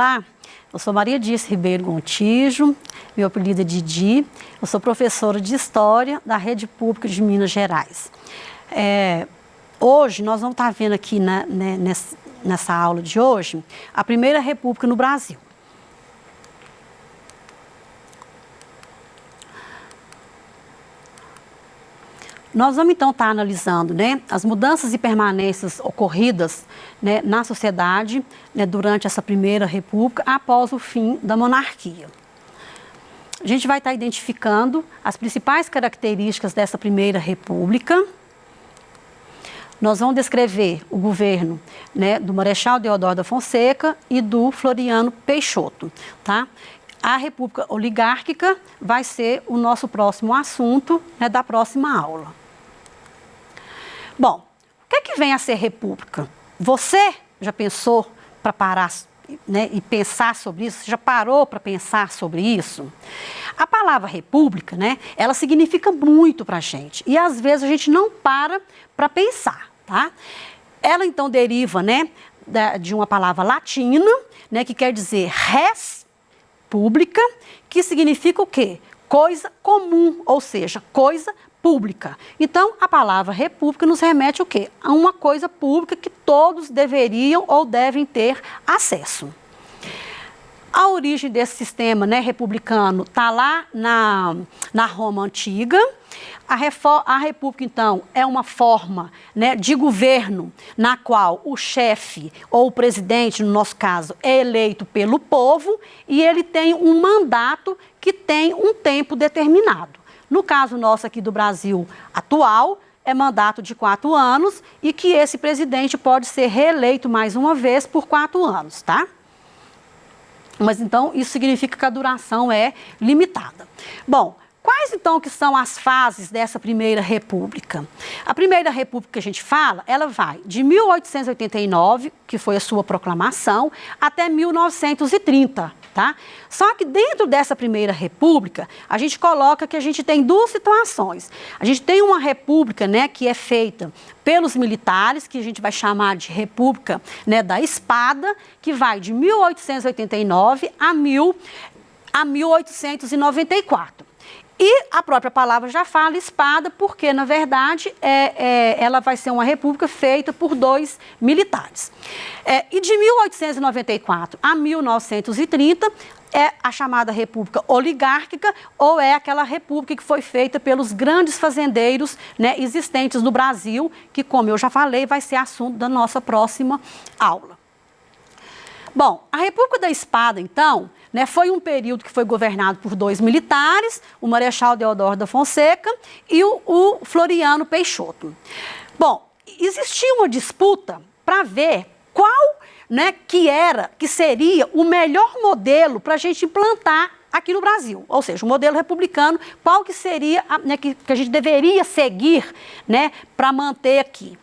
Olá, eu sou Maria Dirce Ribeiro Gontijo, meu apelido é Didi, eu sou professora de História da Rede Pública de Minas Gerais. Hoje nós vamos estar vendo aqui nessa aula de hoje a Primeira República no Brasil. Nós vamos então estar analisando as mudanças e permanências ocorridas na sociedade durante essa Primeira República após o fim da monarquia. A gente vai estar identificando as principais características dessa Primeira República. Nós vamos descrever o governo do Marechal Deodoro da Fonseca e do Floriano Peixoto, tá? A República Oligárquica vai ser o nosso próximo assunto da próxima aula. Bom, o que é que vem a ser república? Você já pensou para parar e pensar sobre isso? Você já parou para pensar sobre isso? A palavra república, ela significa muito para a gente e às vezes a gente não para pensar, tá? Ela então deriva de uma palavra latina, que quer dizer res pública, que significa o quê? Coisa comum, ou seja, coisa pública. Então, a palavra república nos remete o quê? A uma coisa pública que todos deveriam ou devem ter acesso. A origem desse sistema republicano está lá na Roma Antiga. A república, então, é uma forma de governo na qual o chefe ou o presidente, no nosso caso, é eleito pelo povo e ele tem um mandato que tem um tempo determinado. No caso nosso aqui do Brasil atual, é mandato de 4 anos e que esse presidente pode ser reeleito mais uma vez por 4 anos, tá? Mas então isso significa que a duração é limitada. Bom, quais então que são as fases dessa Primeira República? A Primeira República que a gente fala, ela vai de 1889, que foi a sua proclamação, até 1930, tá? Só que dentro dessa Primeira República, a gente coloca que a gente tem 2 situações. A gente tem uma república, que é feita pelos militares, que a gente vai chamar de República da Espada, que vai de 1889 a 1894. E a própria palavra já fala espada, porque, na verdade, ela vai ser uma república feita por 2 militares. E de 1894 a 1930 é a chamada República Oligárquica, ou é aquela república que foi feita pelos grandes fazendeiros existentes no Brasil, que, como eu já falei, vai ser assunto da nossa próxima aula. Bom, a República da Espada, então, foi um período que foi governado por 2 militares, o Marechal Deodoro da Fonseca e o Floriano Peixoto. Bom, existia uma disputa para ver qual que seria o melhor modelo para a gente implantar aqui no Brasil, ou seja, o modelo republicano, qual que seria que a gente deveria seguir para manter aqui.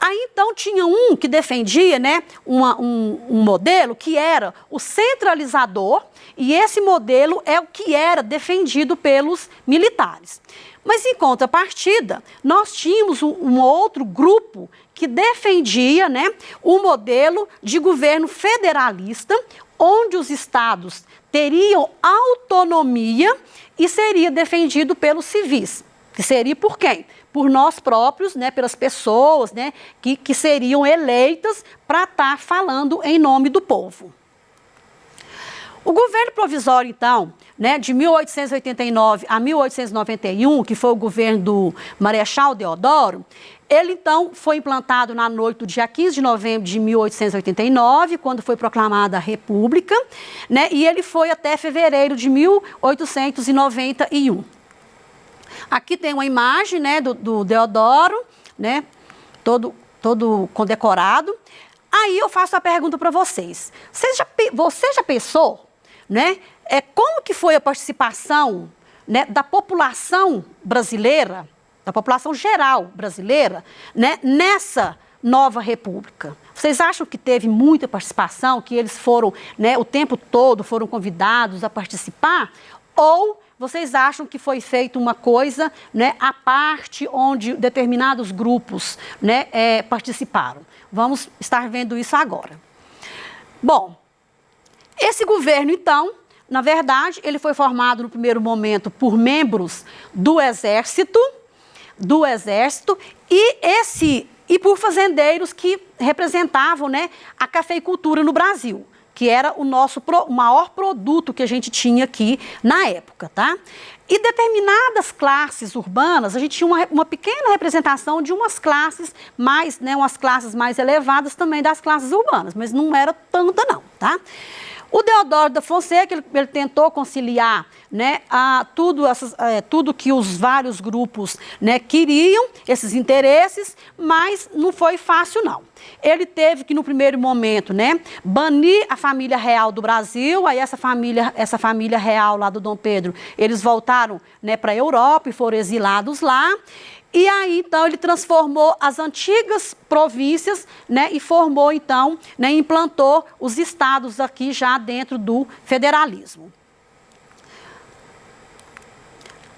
Aí, então, tinha um que defendia um modelo que era o centralizador, e esse modelo é o que era defendido pelos militares. Mas, em contrapartida, nós tínhamos um outro grupo que defendia o modelo de governo federalista, onde os estados teriam autonomia e seria defendido pelos civis. Que seria por quem? Por nós próprios, pelas pessoas que seriam eleitas para estar falando em nome do povo. O governo provisório, então, de 1889 a 1891, que foi o governo do Marechal Deodoro, ele, então, foi implantado na noite do dia 15 de novembro de 1889, quando foi proclamada a República, e ele foi até fevereiro de 1891. Aqui tem uma imagem do Deodoro, todo condecorado. Aí eu faço a pergunta para vocês. Você já pensou, como que foi a participação da população brasileira, da população geral brasileira, nessa nova república? Vocês acham que teve muita participação, que eles foram, o tempo todo foram convidados a participar? Ou vocês acham que foi feita uma coisa à parte, onde determinados grupos participaram? Vamos estar vendo isso agora. Bom, Esse governo, então, na verdade, ele foi formado no primeiro momento por membros do Exército e por fazendeiros que representavam, né, a cafeicultura no Brasil, que era o nosso maior produto que a gente tinha aqui na época, tá? E determinadas classes urbanas, a gente tinha uma pequena representação de umas classes mais, né, umas classes mais elevadas também das classes urbanas, mas não era tanta não, tá? O Deodoro da Fonseca, ele tentou conciliar, né, tudo que os vários grupos, né, queriam, esses interesses, mas não foi fácil, não. Ele teve que, no primeiro momento, né, banir a família real do Brasil, aí essa família real lá do Dom Pedro, eles voltaram, né, para a Europa e foram exilados lá. E aí, então, ele transformou as antigas províncias, né, e formou, então, né, implantou os estados aqui já dentro do federalismo.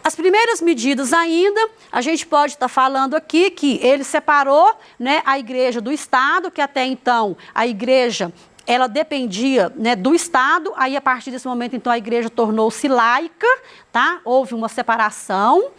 As primeiras medidas ainda, a gente pode estar falando aqui que ele separou, né, a igreja do Estado, que até então a igreja ela dependia, né, do Estado, aí a partir desse momento, então, a igreja tornou-se laica, tá? Houve uma separação.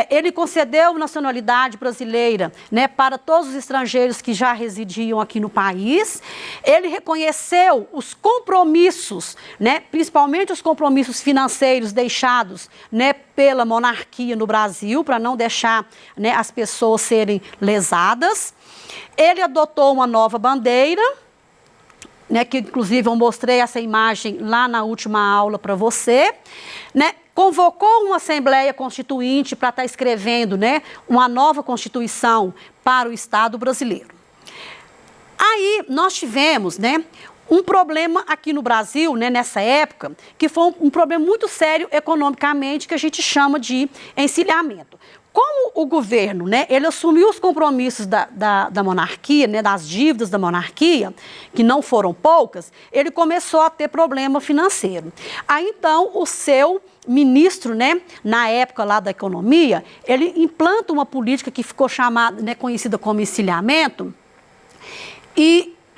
Ele concedeu nacionalidade brasileira, né, para todos os estrangeiros que já residiam aqui no país. Ele reconheceu os compromissos, né, principalmente os compromissos financeiros deixados, né, pela monarquia no Brasil, para não deixar, né, as pessoas serem lesadas. Ele adotou uma nova bandeira, né, que inclusive eu mostrei essa imagem lá na última aula para você, né, convocou uma Assembleia Constituinte para estar escrevendo, né, uma nova Constituição para o Estado brasileiro. Aí nós tivemos, né, um problema aqui no Brasil, né, nessa época, que foi um problema muito sério economicamente, que a gente chama de encilhamento. Como o governo, né, ele assumiu os compromissos da monarquia, né, das dívidas da monarquia, que não foram poucas, ele começou a ter problema financeiro. Aí, então, o seu ministro, né, na época lá da economia, ele implanta uma política que ficou chamada, né, conhecida como encilhamento,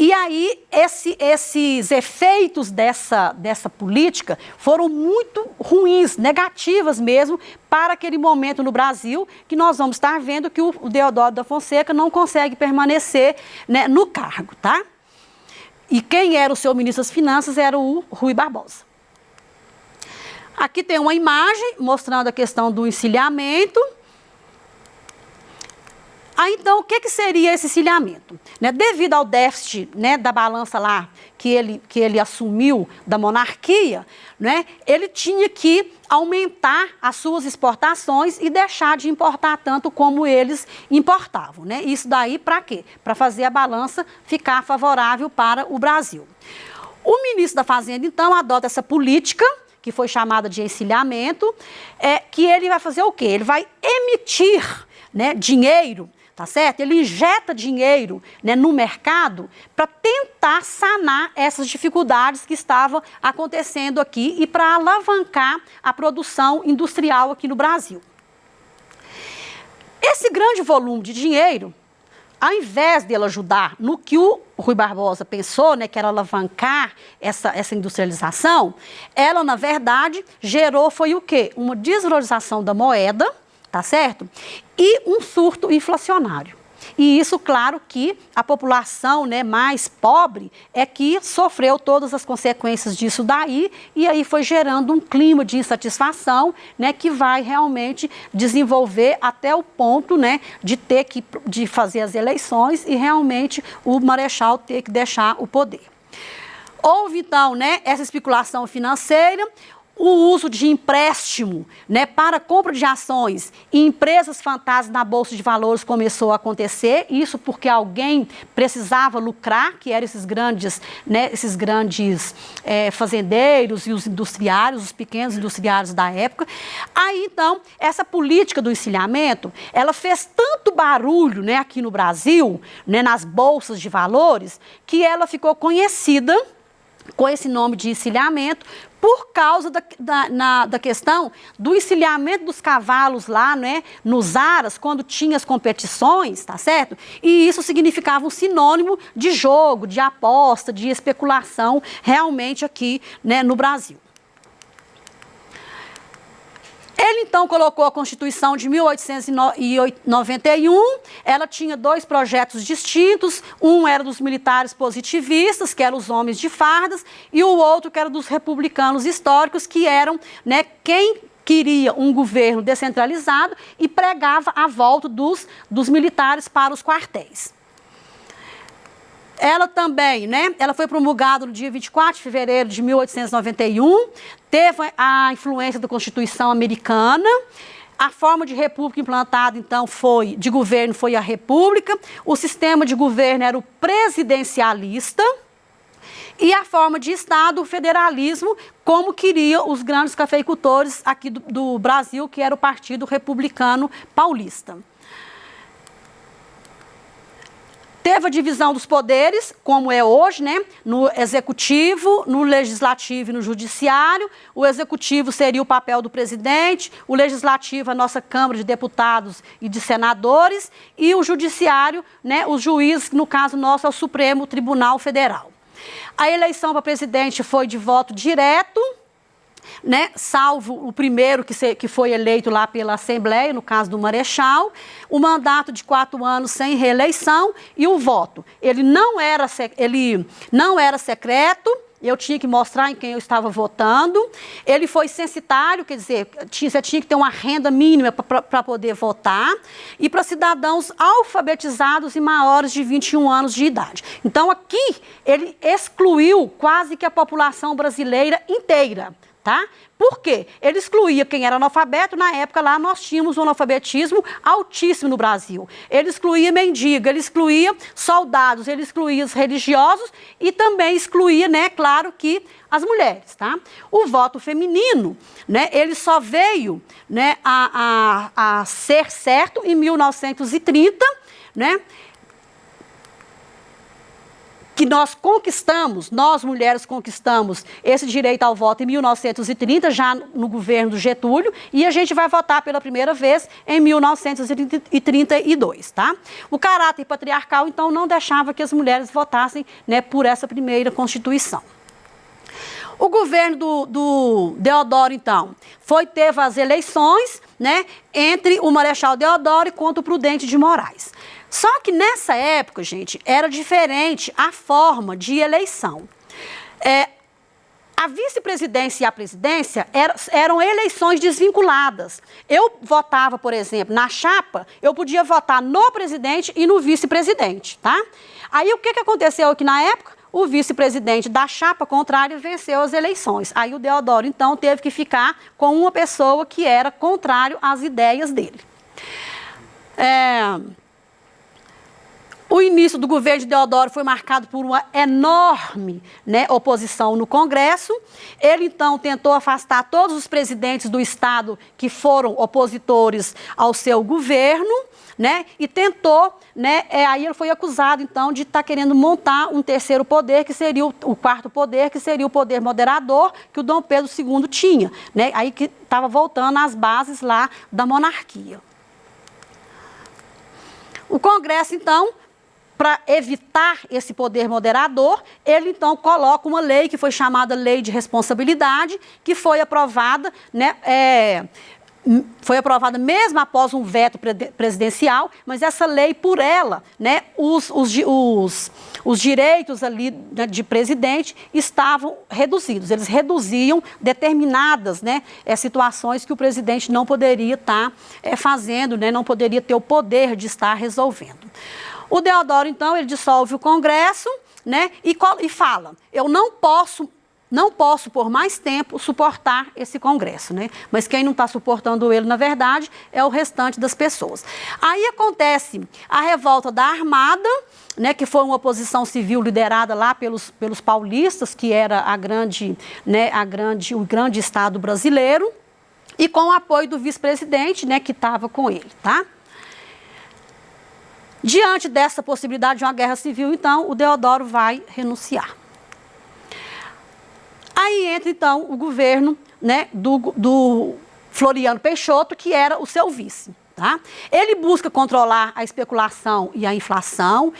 e aí, esses efeitos dessa política foram muito ruins, negativas mesmo, para aquele momento no Brasil, que nós vamos estar vendo que o Deodoro da Fonseca não consegue permanecer, né, no cargo, tá? E quem era o seu ministro das Finanças era o Rui Barbosa. Aqui tem uma imagem mostrando a questão do encilhamento. Aí, então, o que seria esse encilhamento? Né, devido ao déficit, né, da balança lá que ele assumiu da monarquia, né, ele tinha que aumentar as suas exportações e deixar de importar tanto como eles importavam. Né? Isso daí para quê? Para fazer a balança ficar favorável para o Brasil. O ministro da Fazenda, então, adota essa política, que foi chamada de encilhamento, que ele vai fazer o quê? Ele vai emitir, né, dinheiro, tá certo? Ele injeta dinheiro, né, no mercado para tentar sanar essas dificuldades que estavam acontecendo aqui e para alavancar a produção industrial aqui no Brasil. Esse grande volume de dinheiro, ao invés dele ajudar no que o Rui Barbosa pensou, né, que era alavancar essa industrialização, ela, na verdade, foi o quê? Uma desvalorização da moeda, tá certo? E um surto inflacionário. E isso, claro, que a população, né, mais pobre é que sofreu todas as consequências disso daí, e aí foi gerando um clima de insatisfação, né, que vai realmente desenvolver até o ponto, né, de fazer as eleições e realmente o Marechal ter que deixar o poder. Houve, então, né, essa especulação financeira, o uso de empréstimo, né, para compra de ações e empresas fantasmas na Bolsa de Valores começou a acontecer, isso porque alguém precisava lucrar, que eram esses grandes fazendeiros e os industriários, os pequenos industriários da época. Aí, então, essa política do encilhamento, ela fez tanto barulho, né, aqui no Brasil, né, nas bolsas de valores, que ela ficou conhecida com esse nome de encilhamento, por causa da questão do encilhamento dos cavalos lá, né, nos aras, quando tinha as competições, tá certo? E isso significava um sinônimo de jogo, de aposta, de especulação, realmente aqui, né, no Brasil. Ele, então, colocou a Constituição de 1891, ela tinha dois projetos distintos, um era dos militares positivistas, que eram os homens de fardas, e o outro que era dos republicanos históricos, que eram, né, quem queria um governo descentralizado e pregava a volta dos militares para os quartéis. Ela também, né, ela foi promulgada no dia 24 de fevereiro de 1891, teve a influência da Constituição americana, a forma de república implantada, então, de governo foi a república, o sistema de governo era o presidencialista, e a forma de Estado, o federalismo, como queriam os grandes cafeicultores aqui do Brasil, que era o Partido Republicano Paulista. Teve a divisão dos poderes, como é hoje, né? No executivo, no legislativo e no judiciário. O executivo seria o papel do presidente, o legislativo, a nossa Câmara de Deputados e de Senadores, e o judiciário, né? Os juízes, no caso nosso, é o Supremo Tribunal Federal. A eleição para presidente foi de voto direto, né, salvo o primeiro que foi eleito lá pela Assembleia, no caso do Marechal, o mandato de 4 anos sem reeleição e o voto. Ele não era secreto, eu tinha que mostrar em quem eu estava votando, ele foi censitário, quer dizer, você tinha que ter uma renda mínima para poder votar, e para cidadãos alfabetizados e maiores de 21 anos de idade. Então aqui ele excluiu quase que a população brasileira inteira. Tá? Por quê? Ele excluía quem era analfabeto, na época lá nós tínhamos um analfabetismo altíssimo no Brasil. Ele excluía mendigo, ele excluía soldados, ele excluía os religiosos e também excluía, né, claro que as mulheres, tá? O voto feminino, né, ele só veio, né, a ser certo em 1930, né? Que nós conquistamos, nós mulheres conquistamos esse direito ao voto em 1930, já no governo do Getúlio, e a gente vai votar pela primeira vez em 1932, tá? O caráter patriarcal, então, não deixava que as mulheres votassem, né, por essa primeira Constituição. O governo do Deodoro, então, teve as eleições, né, entre o Marechal Deodoro e contra o Prudente de Moraes. Só que nessa época, gente, era diferente a forma de eleição. A vice-presidência e a presidência eram eleições desvinculadas. Eu votava, por exemplo, na chapa, eu podia votar no presidente e no vice-presidente, tá? Aí o que aconteceu aqui na época? O vice-presidente da chapa contrária venceu as eleições. Aí o Deodoro, então, teve que ficar com uma pessoa que era contrário às ideias dele. O início do governo de Deodoro foi marcado por uma enorme, né, oposição no Congresso. Ele, então, tentou afastar todos os presidentes do Estado que foram opositores ao seu governo, né, e tentou, né, aí ele foi acusado, então, de estar querendo montar um terceiro poder, que seria o quarto poder, que seria o poder moderador, que o Dom Pedro II tinha, né, aí que estava voltando às bases lá da monarquia. O Congresso, então, para evitar esse poder moderador, ele então coloca uma lei que foi chamada Lei de Responsabilidade, que foi aprovada, né, foi aprovada mesmo após um veto presidencial, mas essa lei, por ela, né, os direitos ali de presidente estavam reduzidos. Eles reduziam determinadas, né, situações que o presidente não poderia estar fazendo, né, não poderia ter o poder de estar resolvendo. O Deodoro, então, ele dissolve o Congresso, né, e fala, eu não posso por mais tempo suportar esse Congresso, né? Mas quem não está suportando ele, na verdade, é o restante das pessoas. Aí acontece a revolta da Armada, né, que foi uma oposição civil liderada lá pelos paulistas, que era o grande Estado brasileiro, e com o apoio do vice-presidente, né, que estava com ele, tá? Diante dessa possibilidade de uma guerra civil, então, o Deodoro vai renunciar. Aí entra, então, o governo, né, do Floriano Peixoto, que era o seu vice. Tá? Ele busca controlar a especulação e a inflação.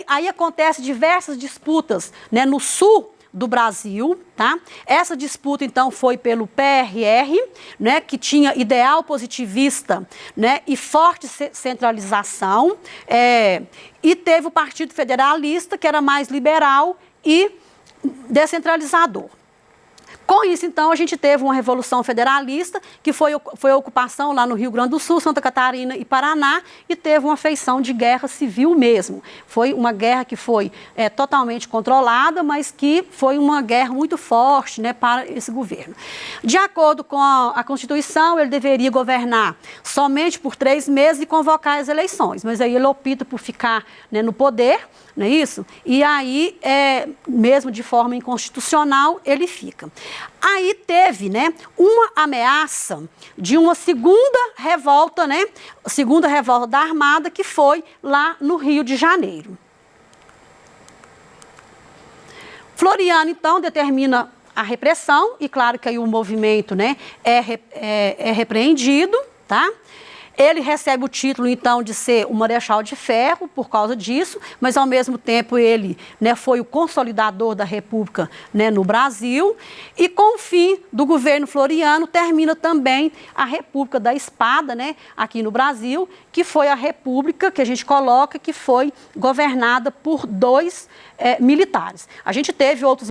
Aí acontece diversas disputas, né, no sul do Brasil, tá? Essa disputa, então, foi pelo PRR, né, que tinha ideal positivista, né, e forte centralização, e teve o Partido Federalista, que era mais liberal e descentralizador. Com isso, então, a gente teve uma Revolução Federalista, que foi a ocupação lá no Rio Grande do Sul, Santa Catarina e Paraná, e teve uma feição de guerra civil mesmo. Foi uma guerra que foi totalmente controlada, mas que foi uma guerra muito forte, né, para esse governo. De acordo com a Constituição, ele deveria governar somente por 3 meses e convocar as eleições, mas aí ele opta por ficar, né, no poder, não é isso? E aí, mesmo de forma inconstitucional, ele fica. Aí teve, né, uma ameaça de uma segunda revolta, né, segunda revolta da Armada, que foi lá no Rio de Janeiro. Floriano, então, determina a repressão, e claro que aí o movimento, né, é repreendido, tá? Ele recebe o título, então, de ser o Marechal de Ferro, por causa disso, mas, ao mesmo tempo, ele, né, foi o consolidador da República, né, no Brasil. E, com o fim do governo Floriano, termina também a República da Espada, né, aqui no Brasil, que foi a república que a gente coloca, que foi governada por 2 militares. A gente teve outros